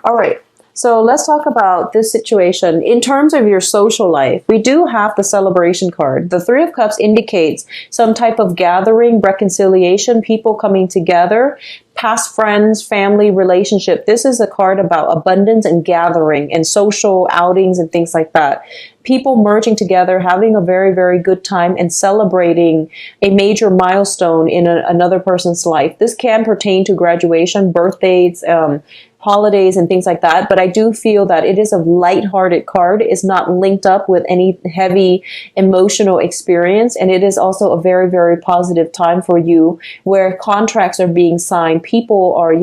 All right. So let's talk about this situation. In terms of your social life, we do have the celebration card. The Three of Cups indicates some type of gathering, reconciliation, people coming together, past friends, family, relationship. This is a card about abundance and gathering and social outings and things like that. People merging together, having a very, very good time and celebrating a major milestone in another person's life. This can pertain to graduation, birthdays, holidays and things like that. But I do feel that it is a lighthearted card. It's not linked up with any heavy emotional experience. And it is also a very, very positive time for you where contracts are being signed. People are,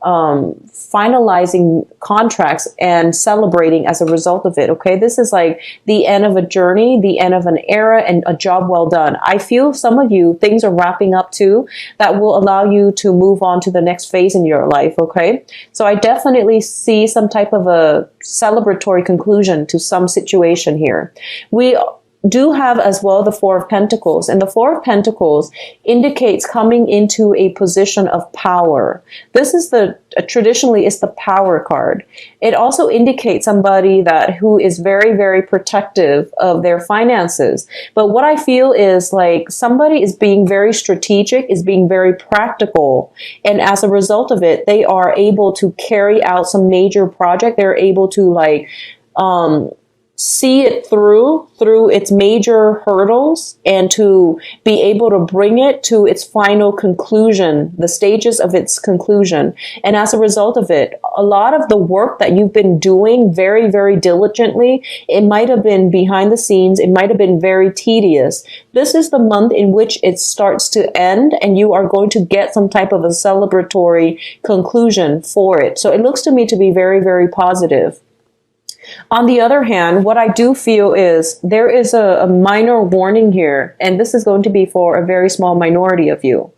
finalizing contracts and celebrating as a result of it. Okay. This is like the end of a journey, the end of an era and a job well done. I feel some of you, things are wrapping up too, that will allow you to move on to the next phase in your life. Okay. So I definitely see some type of a celebratory conclusion to some situation here. We do have as well the Four of Pentacles, and the Four of Pentacles indicates coming into a position of power. This is traditionally it's the power card. It also indicates somebody who is very, very protective of their finances. But what I feel is like somebody is being very strategic, is being very practical. And as a result of it, they are able to carry out some major project. They're able to see it through its major hurdles and to be able to bring it to its final conclusion, the stages of its conclusion. And as a result of it, a lot of the work that you've been doing very, very diligently, it might have been behind the scenes. It might have been very tedious. This is the month in which it starts to end and you are going to get some type of a celebratory conclusion for it. So it looks to me to be very, very positive. On the other hand, what I do feel is there is a minor warning here, and this is going to be for a very small minority of you.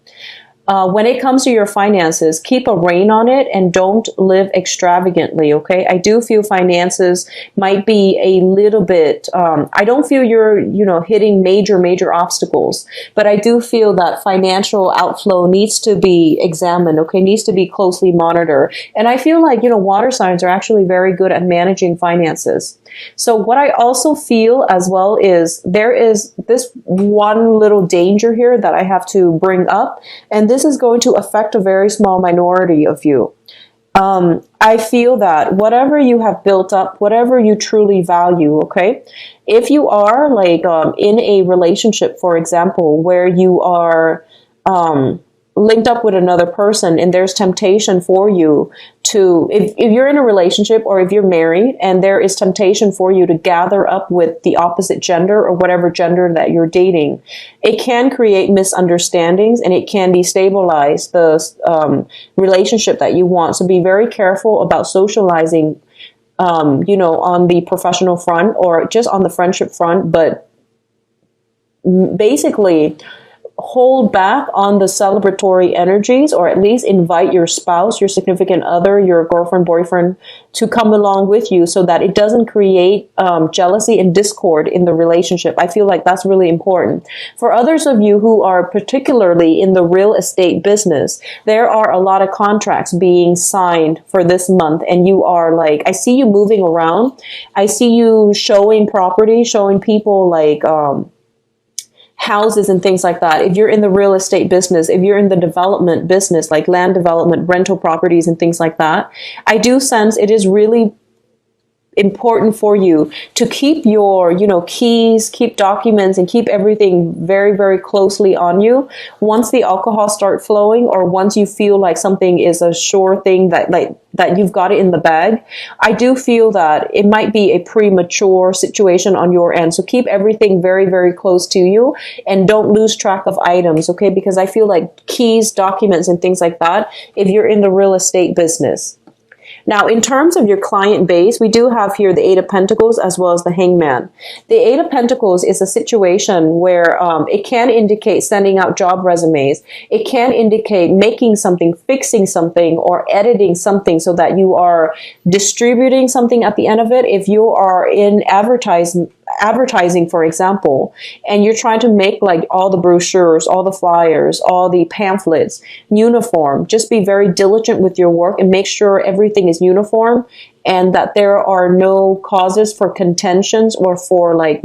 When it comes to your finances, keep a rein on it and don't live extravagantly, okay? I do feel finances might be a little bit, I don't feel you're, hitting major obstacles, but I do feel that financial outflow needs to be examined, okay? Needs to be closely monitored. And I feel like, water signs are actually very good at managing finances. So what I also feel as well is there is this one little danger here that I have to bring up, and this is going to affect a very small minority of you. I feel that whatever you have built up, whatever you truly value, okay, if you are in a relationship, for example, where you are linked up with another person and there's temptation for you to, if you're in a relationship or if you're married and there is temptation for you to gather up with the opposite gender or whatever gender that you're dating, it can create misunderstandings and it can destabilize the relationship that you want. So be very careful about socializing, on the professional front or just on the friendship front, but basically hold back on the celebratory energies, or at least invite your spouse, your significant other, your girlfriend, boyfriend to come along with you so that it doesn't create jealousy and discord in the relationship. I feel like that's really important. For others of you who are particularly in the real estate business, there are a lot of contracts being signed for this month, and you are I see you moving around. I see you showing property, showing people houses and things like that. If you're in the real estate business, if you're in the development business, like land development, rental properties and things like that, I do sense it is really important for you to keep your, keys, keep documents, and keep everything very, very closely on you. Once the alcohol starts flowing, or once you feel like something is a sure thing that you've got it in the bag, I do feel that it might be a premature situation on your end. So keep everything very, very close to you and don't lose track of items, okay? Because I feel like keys, documents, and things like that, if you're in the real estate business. Now, in terms of your client base, we do have here the Eight of Pentacles as well as the Hangman. The Eight of Pentacles is a situation where it can indicate sending out job resumes. It can indicate making something, fixing something, or editing something so that you are distributing something at the end of it. If you are in advertising advertising, for example, and you're trying to make like all the brochures, all the flyers, all the pamphlets uniform, just be very diligent with your work and make sure everything is uniform and that there are no causes for contentions or for like,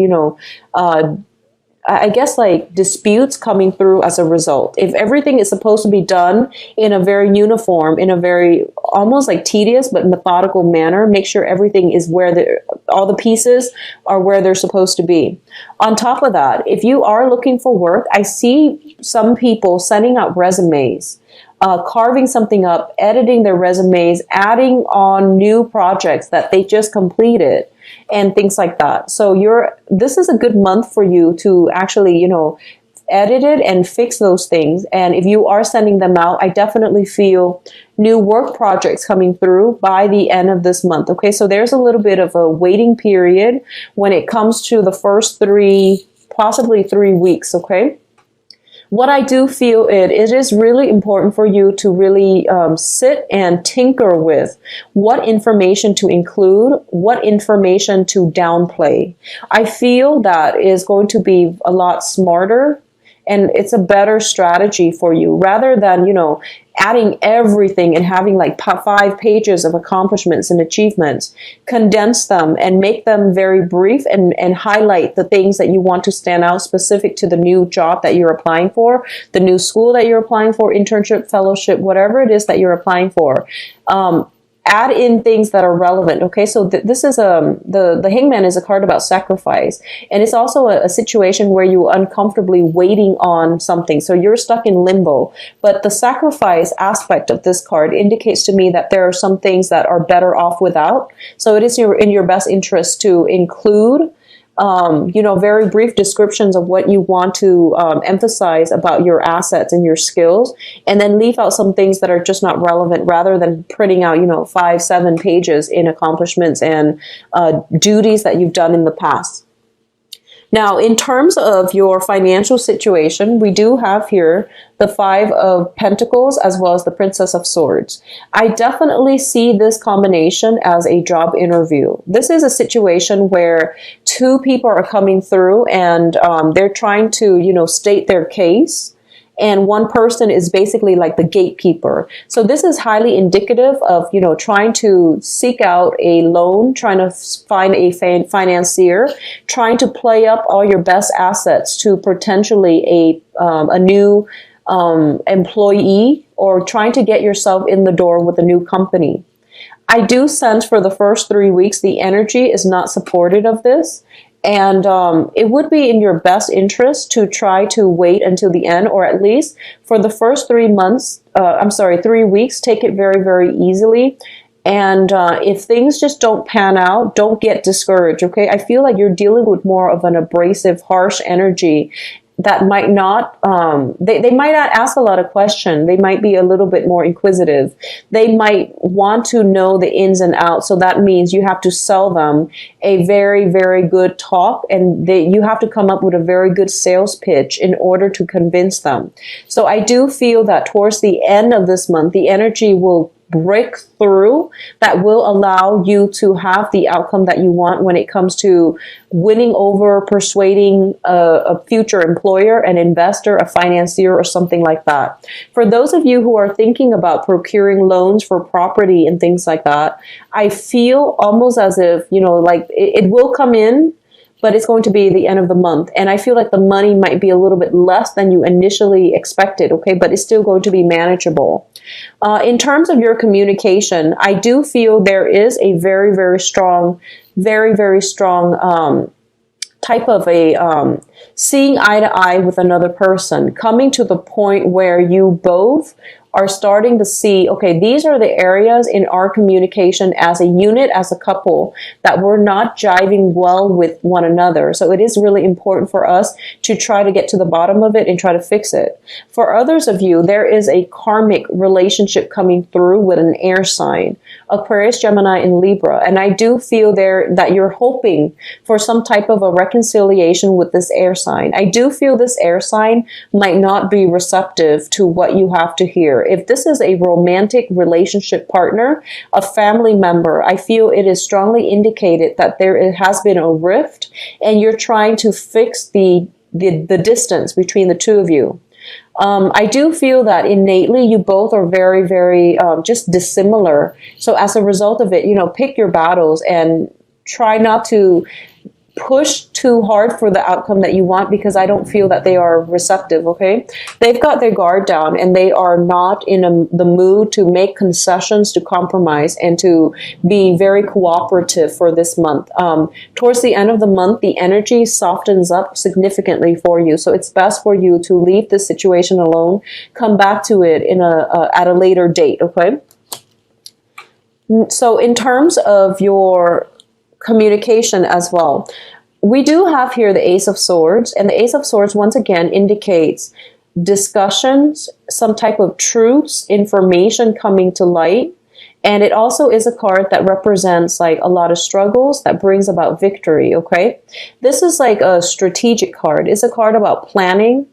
I guess like disputes coming through as a result. If everything is supposed to be done in a very uniform, in a very almost like tedious but methodical manner, make sure everything is where all the pieces are where they're supposed to be. On top of that, if you are looking for work, I see some people sending out resumes, carving something up, editing their resumes, adding on new projects that they just completed, and things like that. So this is a good month for you to actually, edit it and fix those things. And if you are sending them out, I definitely feel new work projects coming through by the end of this month. Okay, so there's a little bit of a waiting period when it comes to the first possibly 3 weeks. Okay. What I do feel it is really important for you to really sit and tinker with what information to include, what information to downplay. I feel that is going to be a lot smarter and it's a better strategy for you rather than, adding everything and having like 5 pages of accomplishments and achievements. Condense them and make them very brief and highlight the things that you want to stand out specific to the new job that you're applying for, the new school that you're applying for, internship, fellowship, whatever it is that you're applying for. Add in things that are relevant. Okay, so this is the hangman is a card about sacrifice, and it's also a situation where you are uncomfortably waiting on something, so you're stuck in limbo. But the sacrifice aspect of this card indicates to me that there are some things that are better off without. So it is in your best interest to include very brief descriptions of what you want to emphasize about your assets and your skills, and then leave out some things that are just not relevant rather than printing out, 5-7 pages in accomplishments and duties that you've done in the past. Now, in terms of your financial situation, we do have here the 5 of Pentacles as well as the Princess of Swords. I definitely see this combination as a job interview. This is a situation where 2 people are coming through and they're trying to, state their case. And one person is basically like the gatekeeper. So this is highly indicative of, trying to seek out a loan, trying to find a financier, trying to play up all your best assets to potentially a new employee, or trying to get yourself in the door with a new company. I do sense for the first 3 weeks, the energy is not supportive of this. And it would be in your best interest to try to wait until the end, or at least for the first 3 weeks, take it very, very easily. And if things just don't pan out, don't get discouraged, okay? I feel like you're dealing with more of an abrasive, harsh energy that might not, they might not ask a lot of questions. They might be a little bit more inquisitive. They might want to know the ins and outs. So that means you have to sell them a very, very good talk, and you have to come up with a very good sales pitch in order to convince them. So I do feel that towards the end of this month, the energy will break through that will allow you to have the outcome that you want when it comes to winning over, persuading a future employer, an investor, a financier, or something like that. For those of you who are thinking about procuring loans for property and things like that, I feel almost as if, it will come in, but it's going to be the end of the month. And I feel like the money might be a little bit less than you initially expected, okay? But it's still going to be manageable. In terms of your communication, I do feel there is a very, very strong type of a seeing eye to eye with another person, coming to the point where you both are starting to see, okay, these are the areas in our communication as a unit, as a couple, that we're not jiving well with one another. So it is really important for us to try to get to the bottom of it and try to fix it. For others of you, there is a karmic relationship coming through with an air sign, Aquarius, Gemini, and Libra. And I do feel there that you're hoping for some type of a reconciliation with this air sign. I do feel this air sign might not be receptive to what you have to hear. If this is a romantic relationship partner, a family member, I feel it is strongly indicated that there has been a rift and you're trying to fix the distance between the two of you. I do feel that innately you both are very, very just dissimilar. So as a result of it, pick your battles and try not to push too hard for the outcome that you want, because I don't feel that they are receptive, okay? They've got their guard down and they are not in the mood to make concessions, to compromise, and to be very cooperative for this month. Towards the end of the month, the energy softens up significantly for you. So it's best for you to leave this situation alone, come back to it at a later date, okay? So in terms of your communication as well, we do have here the Ace of Swords, and the Ace of Swords once again indicates discussions, some type of truths, information coming to light, and it also is a card that represents like a lot of struggles that brings about victory, okay? This is like a strategic card. It's a card about planning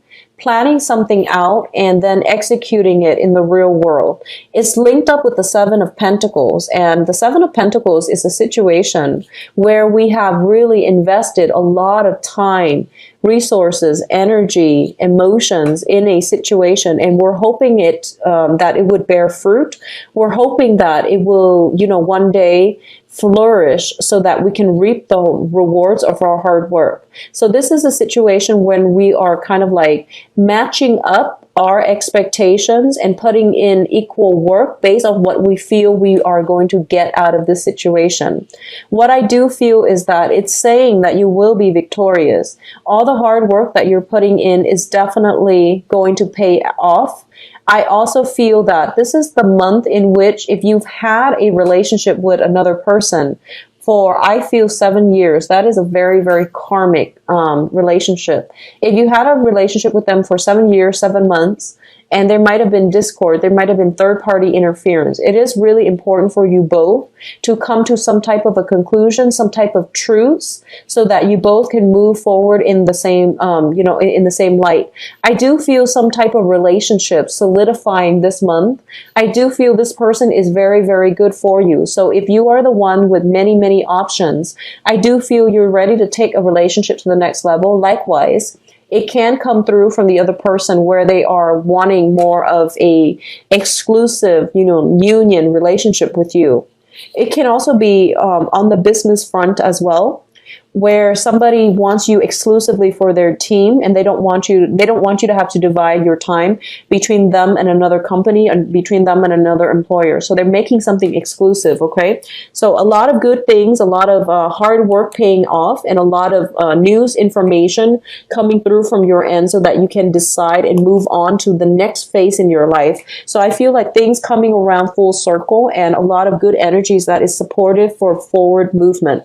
something out and then executing it in the real world. It's linked up with the Seven of Pentacles, and the Seven of Pentacles is a situation where we have really invested a lot of time, resources, energy, emotions in a situation, and we're hoping that it would bear fruit. We're hoping that it will, one day flourish so that we can reap the rewards of our hard work. So this is a situation when we are kind of like matching up our expectations and putting in equal work based on what we feel we are going to get out of this situation. What I do feel is that it's saying that you will be victorious. All the hard work that you're putting in is definitely going to pay off. I also feel that this is the month in which, if you've had a relationship with another person for, I feel, 7 years, that is a very, very karmic relationship. If you had a relationship with them for 7 years, 7 months, and there might have been discord, there might have been third-party interference, it is really important for you both to come to some type of a conclusion, some type of truths, so that you both can move forward in the same, in the same light. I do feel some type of relationship solidifying this month. I do feel this person is very, very good for you. So if you are the one with many, many options, I do feel you're ready to take a relationship to the next level. Likewise, it can come through from the other person where they are wanting more of a exclusive, union relationship with you. It can also be on the business front as well, where somebody wants you exclusively for their team, and they don't want you to have to divide your time between them and another company and between them and another employer. So they're making something exclusive, okay? So a lot of good things, a lot of hard work paying off, and a lot of news information coming through from your end so that you can decide and move on to the next phase in your life. So I feel like things coming around full circle and a lot of good energies that is supportive for forward movement.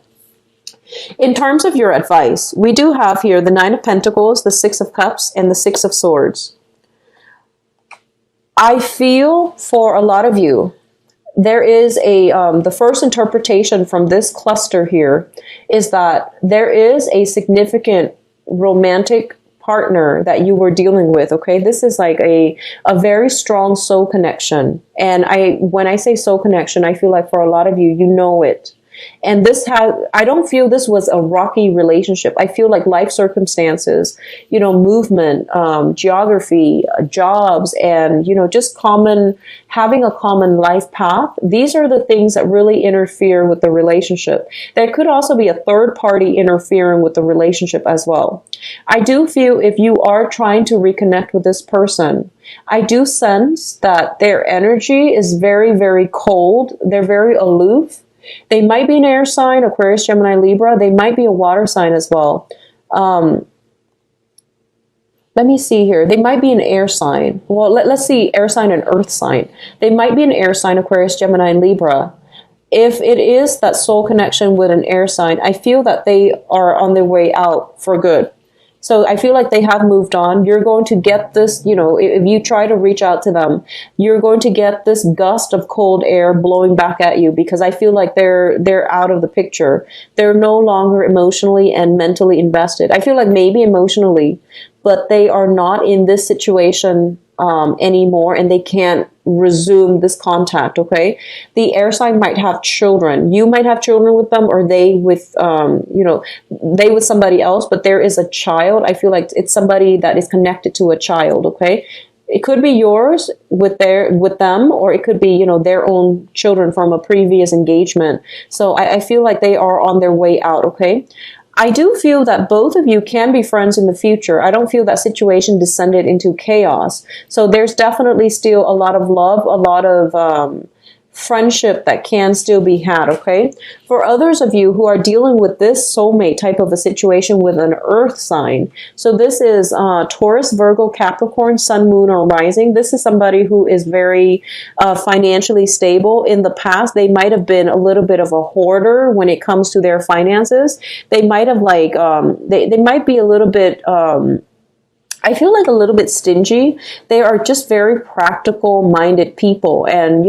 In terms of your advice, we do have here the Nine of Pentacles, the Six of Cups, and the Six of Swords. I feel for a lot of you, there is the first interpretation from this cluster here is that there is a significant romantic partner that you were dealing with, okay? This is like a very strong soul connection. And when I say soul connection, I feel like for a lot of you, you know it. And I don't feel this was a rocky relationship. I feel like life circumstances, movement, geography, jobs, and, just having a common life path. These are the things that really interfere with the relationship. There could also be a third party interfering with the relationship as well. I do feel if you are trying to reconnect with this person, I do sense that their energy is very, very cold. They're very aloof. They might be an air sign, Aquarius, Gemini, Libra. They might be a water sign as well. Let me see here. They might be an air sign. Well, let's see, air sign and earth sign. They might be an air sign, Aquarius, Gemini, and Libra. If it is that soul connection with an air sign, I feel that they are on their way out for good. So I feel like they have moved on. You're going to get this, if you try to reach out to them, you're going to get this gust of cold air blowing back at you, because I feel like they're out of the picture. They're no longer emotionally and mentally invested. I feel like maybe emotionally, but they are not in this situation anymore, and they can't resume this contact. Okay, the air sign might have children. You might have children with them, or they with they with somebody else. But there is a child. I feel like it's somebody that is connected to a child. Okay, it could be yours with them, or it could be their own children from a previous engagement. So I feel like they are on their way out. Okay. I do feel that both of you can be friends in the future. I don't feel that situation descended into chaos. So there's definitely still a lot of love, a lot of friendship that can still be had, okay? For others of you who are dealing with this soulmate type of a situation with an earth sign, so this is Taurus, Virgo, Capricorn, Sun, Moon, or Rising. This is somebody who is very financially stable. In the past, they might have been a little bit of a hoarder when it comes to their finances. They might have they might be a little bit... I feel like a little bit stingy. They are just very practical minded people. And,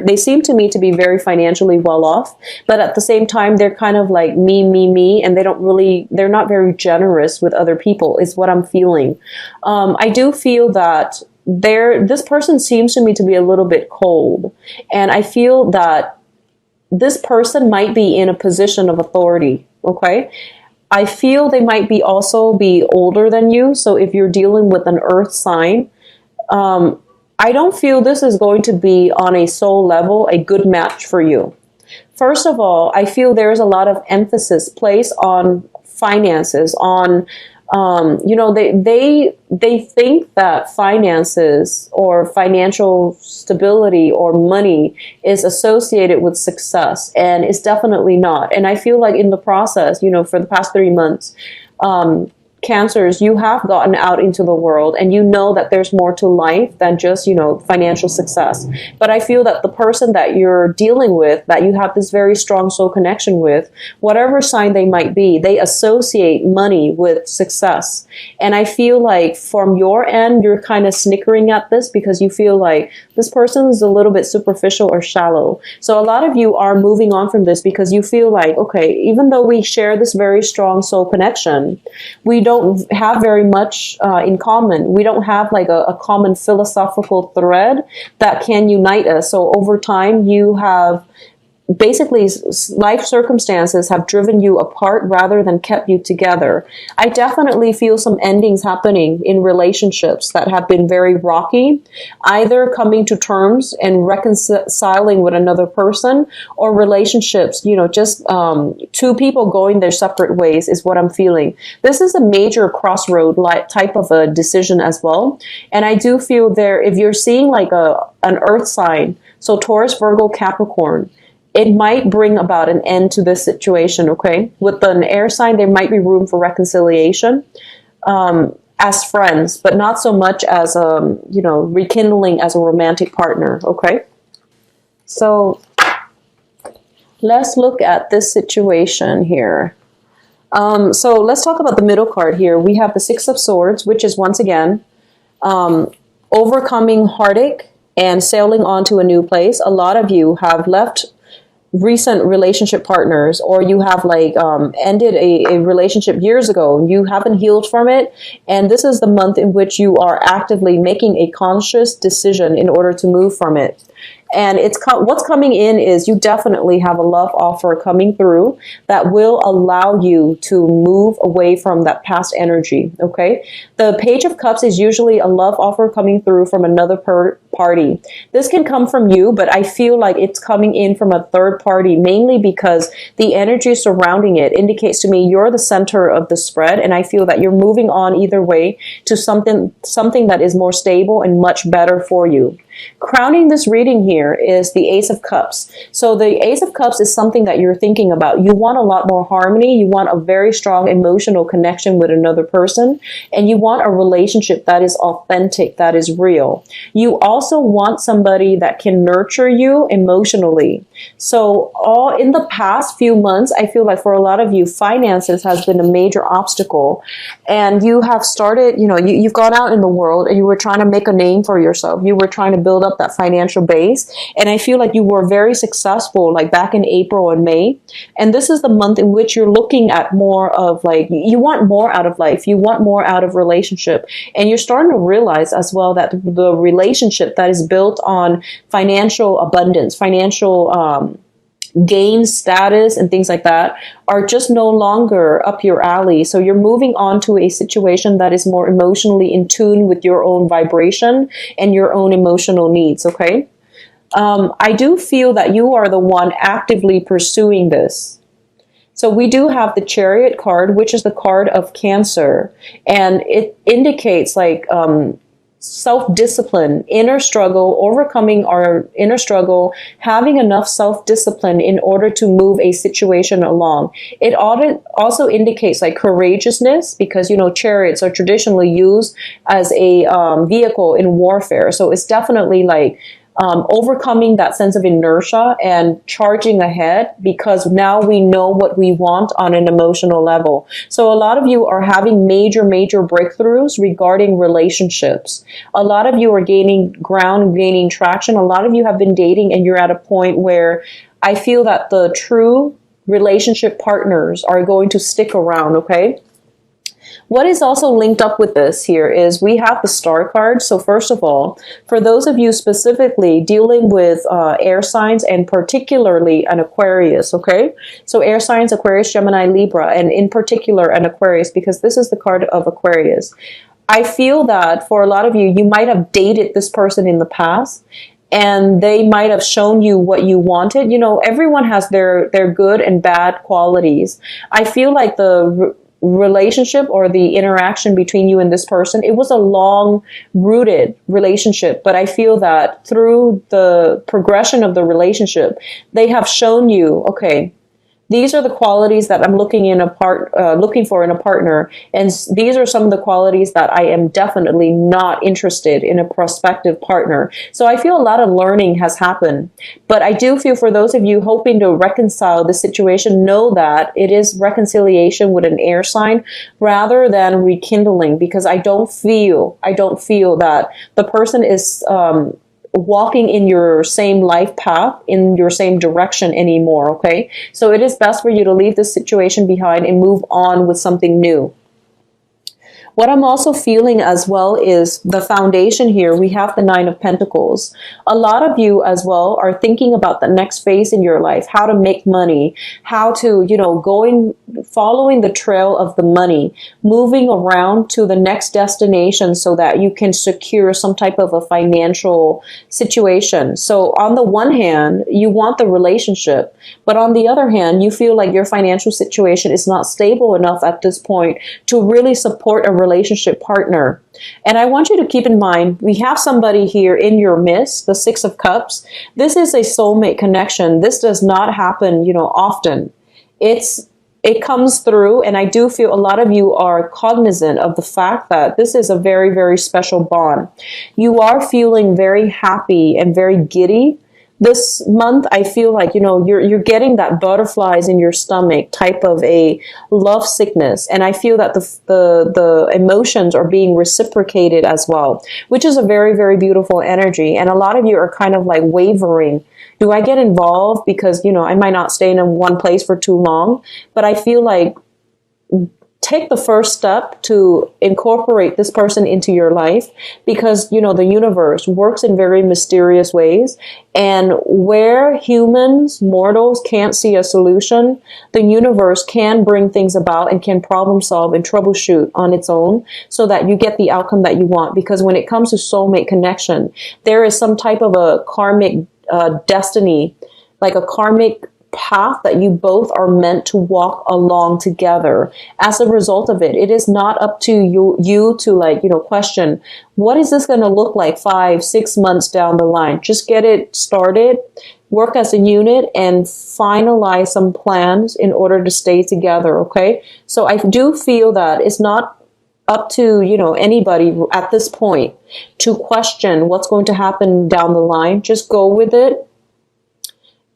they seem to me to be very financially well off, but at the same time, they're kind of like me, and they're not very generous with other people is what I'm feeling. I do feel that this person seems to me to be a little bit cold. And I feel that this person might be in a position of authority. Okay. I feel they might also be older than you. So if you're dealing with an earth sign, I don't feel this is going to be on a soul level a good match for you. First of all, I feel there's a lot of emphasis placed on finances, on they think that finances or financial stability or money is associated with success, and it's definitely not. And I feel like in the process, for the past 3 months, Cancers, you have gotten out into the world, and you know that there's more to life than just, financial success. But I feel that the person that you're dealing with, that you have this very strong soul connection with, whatever sign they might be, they associate money with success. And I feel like from your end, you're kind of snickering at this because you feel like this person is a little bit superficial or shallow. So a lot of you are moving on from this because you feel like, okay, even though we share this very strong soul connection, we don't have very much in common. We don't have like a common philosophical thread that can unite us. So over time, you have basically life circumstances have driven you apart rather than kept you together. I definitely feel some endings happening in relationships that have been very rocky, either coming to terms and reconciling with another person, or relationships, just two people going their separate ways is what I'm feeling. This is a major crossroad type of a decision as well. And I do feel if you're seeing like an earth sign, so Taurus, Virgo, Capricorn, it might bring about an end to this situation, okay? With an air sign, there might be room for reconciliation as friends, but not so much as, rekindling as a romantic partner, okay? So let's look at this situation here. So let's talk about the middle card here. We have the Six of Swords, which is once again overcoming heartache and sailing on to a new place. A lot of you have left recent relationship partners, or you have ended a relationship years ago. You haven't healed from it, and this is the month in which you are actively making a conscious decision in order to move from it. And what's coming in is you definitely have a love offer coming through that will allow you to move away from that past energy, okay? The Page of Cups is usually a love offer coming through from another party. This can come from you, but I feel like it's coming in from a third party, mainly because the energy surrounding it indicates to me you're the center of the spread, and I feel that you're moving on either way to something that is more stable and much better for you. Crowning this reading here is the Ace of Cups. So the Ace of Cups is something that you're thinking about. You want a lot more harmony. You want a very strong emotional connection with another person. And you want a relationship that is authentic, that is real. You also want somebody that can nurture you emotionally. So all in the past few months, I feel like for a lot of you, finances has been a major obstacle, and you have started, you've gone out in the world and you were trying to make a name for yourself. You were trying to build up that financial base. And I feel like you were very successful like back in April and May. And this is the month in which you're looking at more of like, you want more out of life. You want more out of relationship. And you're starting to realize as well that the relationship that is built on financial abundance, financial gain, status, and things like that are just no longer up your alley. So you're moving on to a situation that is more emotionally in tune with your own vibration and your own emotional needs. Okay. I do feel that you are the one actively pursuing this. So we do have the Chariot card, which is the card of Cancer, and it indicates like self-discipline, inner struggle, overcoming our inner struggle, having enough self-discipline in order to move a situation along. It also indicates like courageousness, because, chariots are traditionally used as a vehicle in warfare. So it's definitely like overcoming that sense of inertia and charging ahead, because now we know what we want on an emotional level. So a lot of you are having major breakthroughs regarding relationships. A lot of you are gaining ground, gaining traction. A lot of you have been dating and you're at a point where I feel that the true relationship partners are going to stick around, okay? What is also linked up with this here is we have the Star card. So first of all, for those of you specifically dealing with air signs, and particularly an Aquarius, okay? So air signs, Aquarius, Gemini, Libra, and in particular an Aquarius, because this is the card of Aquarius. I feel that for a lot of you, you might have dated this person in the past, and they might have shown you what you wanted. Everyone has their good and bad qualities. I feel like the relationship or the interaction between you and this person, it was a long-rooted relationship, but I feel that through the progression of the relationship, they have shown you, okay, these are the qualities that I'm looking for in a partner, and these are some of the qualities that I am definitely not interested in a prospective partner. So I feel a lot of learning has happened, but I do feel for those of you hoping to reconcile the situation, know that it is reconciliation with an air sign rather than rekindling, because I don't feel that the person is walking in your same life path, in your same direction anymore, okay? So it is best for you to leave this situation behind and move on with something new. What I'm also feeling as well is the foundation here. We have the Nine of Pentacles. A lot of you as well are thinking about the next phase in your life, how to make money, how to, following the trail of the money, moving around to the next destination so that you can secure some type of a financial situation. So on the one hand, you want the relationship, but on the other hand, you feel like your financial situation is not stable enough at this point to really support a relationship partner. And I want you to keep in mind, we have somebody here in your midst, the Six of Cups. This is a soulmate connection. This does not happen, often. It comes through, and I do feel a lot of you are cognizant of the fact that this is a very, very special bond. You are feeling very happy and very giddy. This month, I feel like, you're getting that butterflies in your stomach type of a love sickness. And I feel that the emotions are being reciprocated as well, which is a very, very beautiful energy. And a lot of you are kind of like wavering. Do I get involved? Because, I might not stay in one place for too long, but I feel like take the first step to incorporate this person into your life, because, the universe works in very mysterious ways. And where humans, mortals, can't see a solution, the universe can bring things about and can problem solve and troubleshoot on its own so that you get the outcome that you want. Because when it comes to soulmate connection, there is some type of a karmic destiny, like a karmic path that you both are meant to walk along together. As a result of it, it is not up to you to question, what is this going to look like 5-6 months down the line? Just get it started, work as a unit, and finalize some plans in order to stay together. Okay. So I do feel that it's not up to, anybody at this point to question what's going to happen down the line. Just go with it.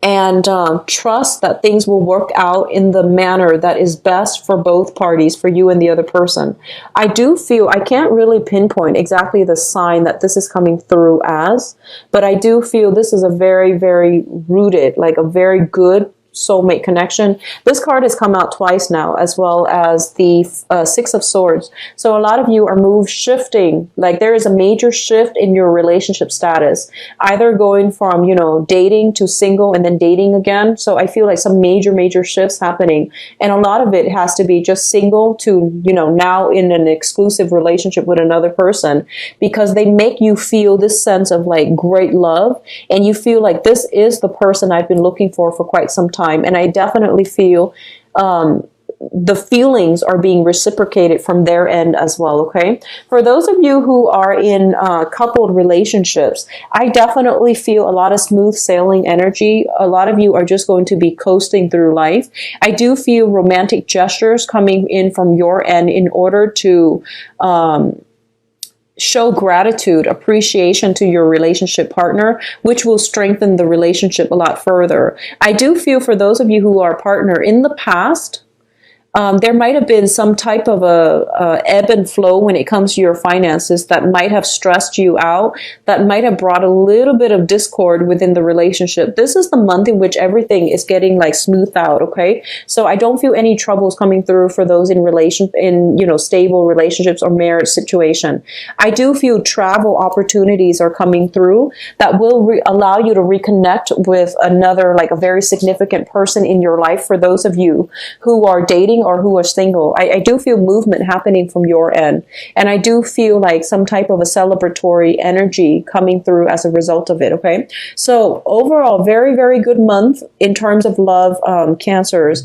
and trust that things will work out in the manner that is best for both parties, for you and the other person. I do feel, I can't really pinpoint exactly the sign that this is coming through as, but I do feel this is a very, very rooted, like a very good soulmate connection. This card has come out twice now, as well as the Six of Swords. So a lot of you are shifting, like there is a major shift in your relationship status, either going from, you know, dating to single and then dating again. So I feel like some major shifts happening, and a lot of it has to be just single to, you know, now in an exclusive relationship with another person, because they make you feel this sense of like great love, and you feel like this is the person I've been looking for quite some time. And I definitely feel the feelings are being reciprocated from their end as well, okay? For those of you who are in coupled relationships, I definitely feel a lot of smooth sailing energy. A lot of you are just going to be coasting through life. I do feel romantic gestures coming in from your end in order to show gratitude, appreciation to your relationship partner, which will strengthen the relationship a lot further. I do feel for those of you who are a partner in the past, there might have been some type of a ebb and flow when it comes to your finances that might have stressed you out, that might have brought a little bit of discord within the relationship. This is the month in which everything is getting like smoothed out, okay? So I don't feel any troubles coming through for those in you know, stable relationships or marriage situation. I do feel travel opportunities are coming through that will allow you to reconnect with another, like a very significant person in your life. For those of you who are dating or who are single, I do feel movement happening from your end. And I do feel like some type of a celebratory energy coming through as a result of it, okay? So overall, very, very good month in terms of love, Cancers.